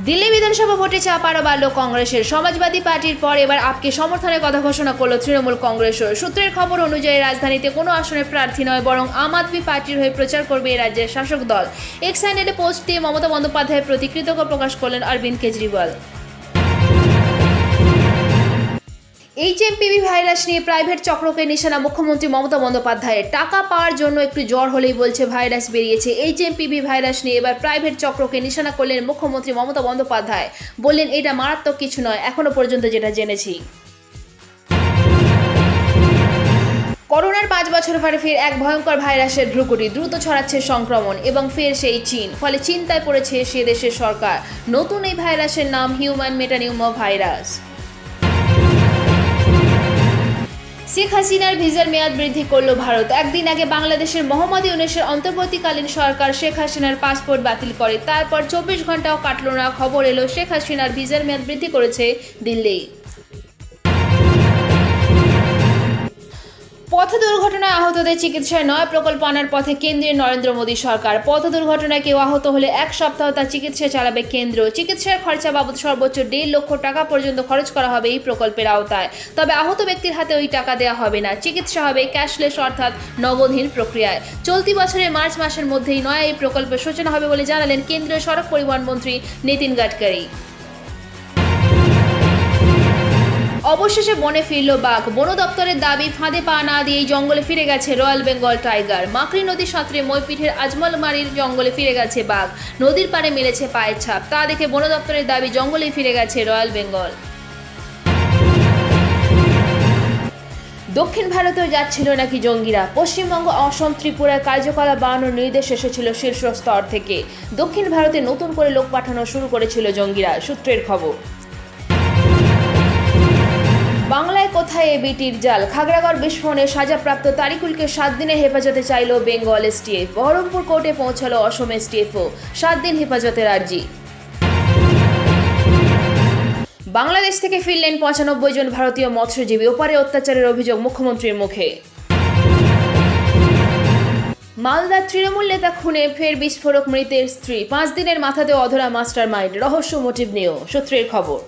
দিল্লি বিধানসভা ভোটে চাপ আরও বাড়ল কংগ্রেসের। সমাজবাদী পার্টির পর এবার আপকে সমর্থনের কথা ঘোষণা করল তৃণমূল কংগ্রেসও। সূত্রের খবর অনুযায়ী রাজধানীতে কোনো আসনের প্রার্থী নয়, বরং আম আদমি পার্টির হয়ে প্রচার করবে এই রাজ্যের শাসক দল। এক্স হ্যান্ডেলে পোস্ট দিয়ে মমতা বন্দ্যোপাধ্যায়ের প্রতি কৃতজ্ঞ প্রকাশ করলেন অরবিন্দ কেজরিওয়াল। এইচএমপিভি ভাইরাস নিয়ে প্রাইভেট চক্রকে নিশানা মুখ্যমন্ত্রী মমতা বন্দ্যোপাধ্যায়ের। টাকা পাওয়ার জন্য একটু জ্বর হলেই বলছে ভাইরাস বেরিয়েছে। এইচএমপিভি ভাইরাস নিয়ে এবার প্রাইভেট চক্রকে নিশানা করলেন মুখ্যমন্ত্রী মমতা বন্দ্যোপাধ্যায়। বললেন, এটা মারাত্মক কিছু নয়, এখনো পর্যন্ত যেটা জেনেছি। করোনার 5 বছর পরে ফের এক ভয়ঙ্কর ভাইরাসের ভ্রুকুটি। দ্রুত ছড়াচ্ছে সংক্রমণ এবং ফের সেই চীন। ফলে চিন্তায় পড়েছে সে দেশের সরকার। নতুন এই ভাইরাসের নাম হিউম্যান মেটানিউমো ভাইরাস। শেখ হাসিনার ভিসার মেয়াদ বৃদ্ধি করল ভারত। একদিন আগে বাংলাদেশের মোহাম্মদ ইউনূসের অন্তর্বর্তীকালীন সরকার শেখ হাসিনার পাসপোর্ট বাতিল করে। তারপর 24 ঘন্টাও কাটল না, খবর এলো শেখ হাসিনার ভিসার মেয়াদ বৃদ্ধি করেছে দিল্লি। পথ দুর্ঘটনায় আহতদের চিকিৎসায় নয় প্রকল্প আনার পথে কেন্দ্রের নরেন্দ্র মোদী সরকার। পথ দুর্ঘটনায় কেউ আহত হলে 1 সপ্তাহ তার চিকিৎসা চালাবে কেন্দ্র। চিকিৎসার খরচা বাবদ সর্বোচ্চ 1.5 লক্ষ টাকা পর্যন্ত খরচ করা হবে এই প্রকল্পের আওতায়। তবে আহত ব্যক্তির হাতে ওই টাকা দেওয়া হবে না। চিকিৎসা হবে ক্যাশলেস অর্থাৎ নগদহীন প্রক্রিয়ায়। চলতি বছরের মার্চ মাসের মধ্যেই নয়া এই প্রকল্পের সূচনা হবে বলে জানালেন কেন্দ্রীয় সড়ক পরিবহন মন্ত্রী নীতিন গাডকারি। অবশেষে বনে ফিরল বাঘ। বন দপ্তরের দাবি, ফাঁদে পা না দিয়েই জঙ্গলে ফিরে গেছে রয়্যাল বেঙ্গল টাইগার। মাকড়ি নদী সাঁতরে মইপিঠের আজমলমারির জঙ্গলে ফিরে গেছে বাঘ। নদীর পাড়ে মিলেছে পায়ের ছাপ। তা দেখে বন দপ্তরের দাবি, জঙ্গলেই ফিরে গেছে রয়্যাল বেঙ্গল। দক্ষিণ ভারতেও যাচ্ছিল নাকি জঙ্গিরা। পশ্চিমবঙ্গ, অসম, ত্রিপুরায় কার্যকলাপ বাড়ানোর নির্দেশ এসেছিল শীর্ষ স্তর থেকে। দক্ষিণ ভারতে নতুন করে লোক পাঠানো শুরু করেছিল জঙ্গিরা, সূত্রের খবর। বাংলায় কোথায় এবিটির জাল? খাগড়াগড় বিস্ফোরণে সাজাপ্রাপ্ত তারিকুলকে 7 দিনের হেফাজতে চাইল বেঙ্গল এসটিএফ। বহরমপুর কোর্টে পৌঁছালো অসম এসটিএফও। 7 দিন হেফাজতের আর্জি। বাংলাদেশ থেকে ফিরলেন 95 জন ভারতীয় মৎস্যজীবী। ওপারে অত্যাচারের অভিযোগ মুখ্যমন্ত্রীর মুখে। মালদার তৃণমূল নেতা খুনে ফের বিস্ফোরক মৃতের স্ত্রী। 5 দিনের মাথাতেও অধরা মাস্টার মাইন্ড। রহস্য মোটিভ নিয়েও, সূত্রের খবর।